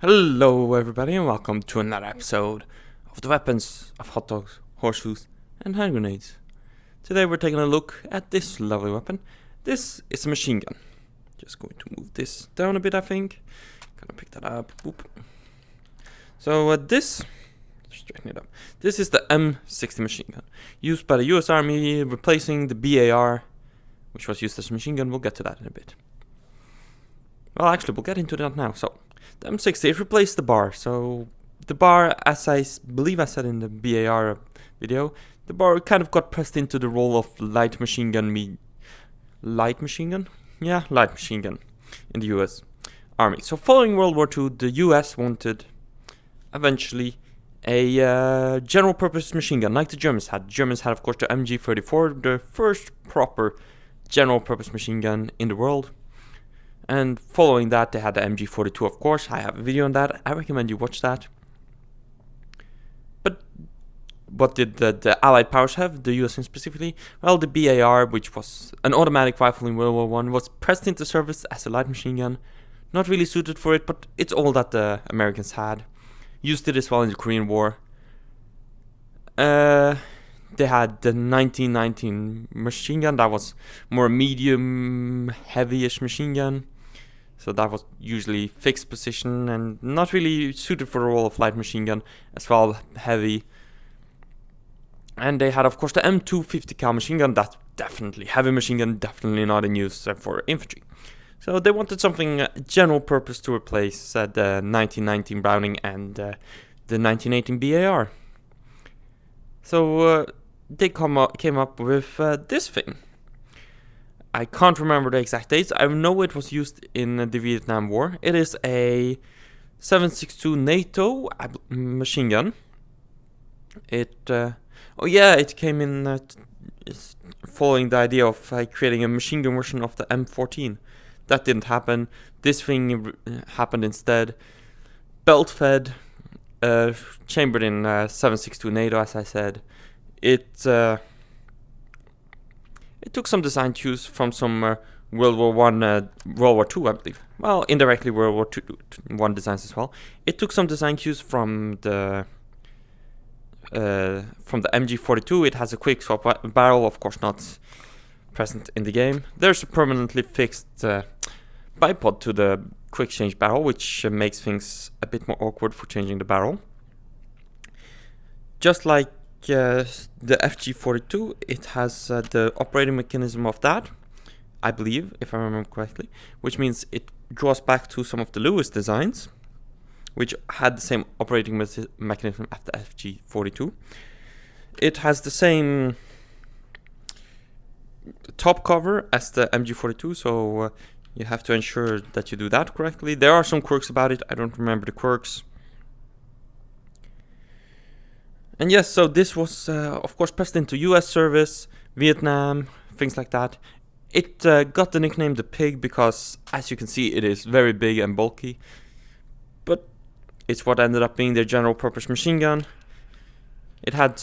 Hello everybody and welcome to another episode of the weapons of hot dogs, horseshoes and hand grenades. Today we're taking a look at this lovely weapon. This is a machine gun. Just going to move this down a bit, I think. Gonna pick that up. Boop. So straighten it up. This is the M60 machine gun, used by the US Army, replacing the BAR, which was used as a machine gun. We'll get to that in a bit. Well, actually, we'll get into that now. So, the M60, it replaced the bar. So, the bar, as I believe I said in the BAR video, the bar kind of got pressed into the role of light machine gun. Light machine gun? Yeah, light machine gun in the US Army. So, following World War II, the US wanted, eventually, a general purpose machine gun, like the Germans had. The Germans had, of course, the MG34, the first proper general purpose machine gun in the world. And following that, they had the MG42, of course. I have a video on that. I recommend you watch that. But what did the Allied powers have, the US specifically? Well, the BAR, which was an automatic rifle in World War I, was pressed into service as a light machine gun. Not really suited for it, but it's all that the Americans had. Used it as well in the Korean War. They had the 1919 machine gun. That was more medium, heavy-ish machine gun. So that was usually fixed position and not really suited for the role of light machine gun, as well heavy. And they had, of course, the M250 cal machine gun. That's definitely heavy machine gun, definitely not in use for infantry. So they wanted something general purpose to replace the 1919 Browning and the 1918 BAR. So they came up with this thing. I can't remember the exact dates. I know it was used in the Vietnam War. It is a 7.62 NATO machine gun. It came in following the idea of creating a machine gun version of the M14. That didn't happen. This thing happened instead. Belt-fed, chambered in 7.62 NATO, as I said. It took some design cues from some World War World War II, I believe. Well, indirectly World War I designs as well. It took some design cues from the MG42. It has a quick swap barrel, of course not present in the game. There's a permanently fixed bipod to the quick change barrel, which makes things a bit more awkward for changing the barrel. Just like the FG42, it has the operating mechanism of that, I believe, if I remember correctly, which means it draws back to some of the Lewis designs, which had the same operating mechanism as the FG42. It has the same top cover as the MG42, so you have to ensure that you do that correctly. There are some quirks about it. I don't remember the quirks. And yes, so this was, of course, pressed into US service, Vietnam, things like that. It got the nickname the Pig because, as you can see, it is very big and bulky. But it's what ended up being their general purpose machine gun. It had,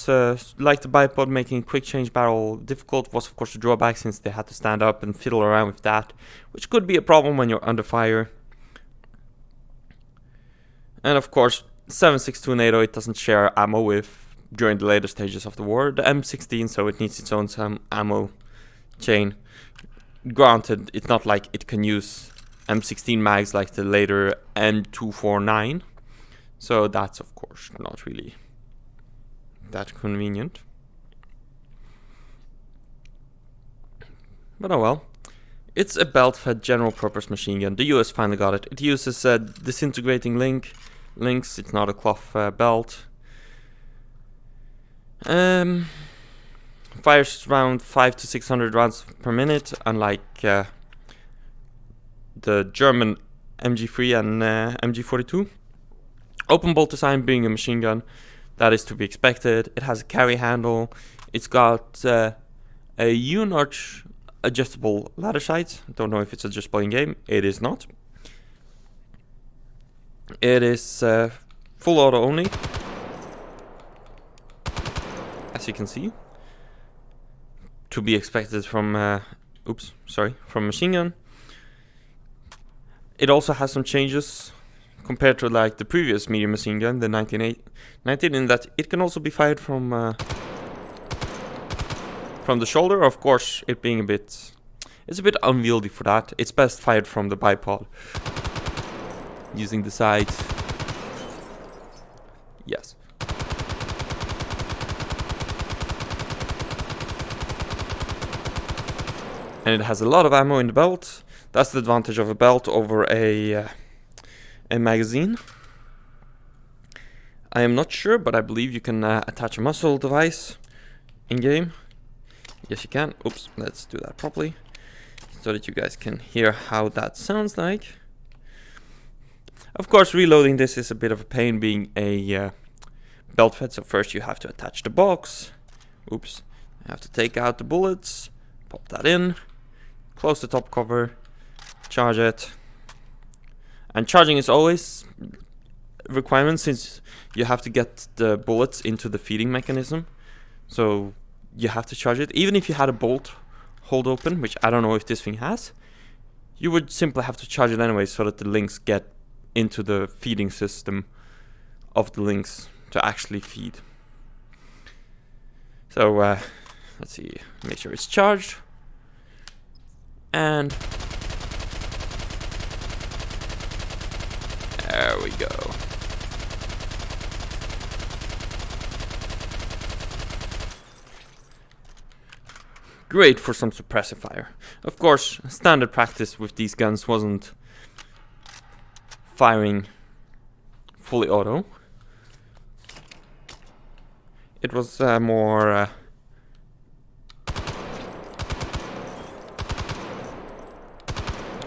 like the bipod, making quick change barrel difficult was, of course, the drawback, since they had to stand up and fiddle around with that, which could be a problem when you're under fire. And, of course, 7.62 NATO, it doesn't share ammo with during the later stages of the war. The M16, so it needs its own ammo chain. Granted, it's not like it can use M16 mags like the later M249. So that's, of course, not really that convenient. But oh well. It's a belt-fed general purpose machine gun. The US finally got it. It uses disintegrating links. It's not a cloth belt. Fires around 500 to 600 rounds per minute, unlike the German MG3 and MG42. Open bolt design, being a machine gun, that is to be expected. It has a carry handle. It's got a U-notch adjustable ladder sights. Don't know if it's adjustable in game. It is not. It is full auto only, as you can see, to be expected from from machine gun. It also has some changes compared to like the previous medium machine gun, the 19, in that it can also be fired from the shoulder. Of course, it being it's a bit unwieldy for that. It's best fired from the bipod, using the sides. Yes. And it has a lot of ammo in the belt. That's the advantage of a belt over a magazine. I am not sure, but I believe you can attach a muzzle device in game. Yes, you can. Oops, let's do that properly so that you guys can hear how that sounds like. Of course, reloading this is a bit of a pain, being a belt fed. So first you have to attach the box. Oops, I have to take out the bullets, pop that in, close the top cover, charge it. And charging is always a requirement, since you have to get the bullets into the feeding mechanism. So you have to charge it. Even if you had a bolt hold open, which I don't know if this thing has, you would simply have to charge it anyway, so that the links get into the feeding system of the links to actually feed. So let's see, make sure it's charged. And there we go. Great for some suppressive fire. Of course, standard practice with these guns wasn't firing fully auto. It was more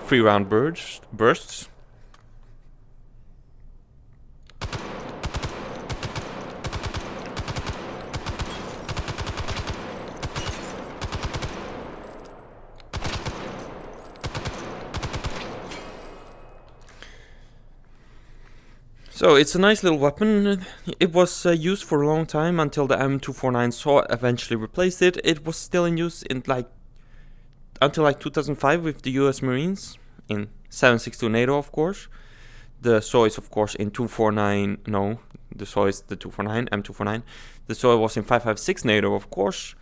3-round bursts. So it's a nice little weapon. It was used for a long time until the M249 SAW eventually replaced it. It was still in use in until 2005 with the US Marines in 7.62 NATO, of course. The SAW is of course in 249. No, the SAW is the 249, M249. The SAW was in 5.56 NATO, of course,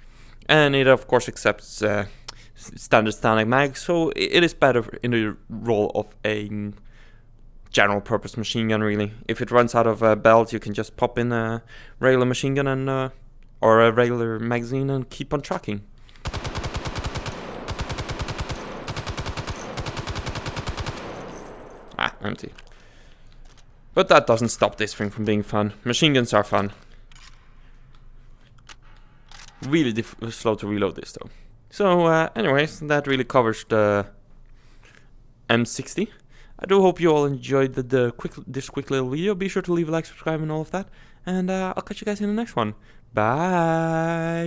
and it of course accepts standard static mag. So it is better in the role of a general purpose machine gun, really. If it runs out of a belt, you can just pop in a regular machine gun and or a regular magazine and keep on trucking. Empty. But that doesn't stop this thing from being fun. Machine guns are fun. Really slow to reload this though. So anyways, that really covers the M60. I do hope you all enjoyed this quick little video. Be sure to leave a like, subscribe, and all of that. And I'll catch you guys in the next one. Bye.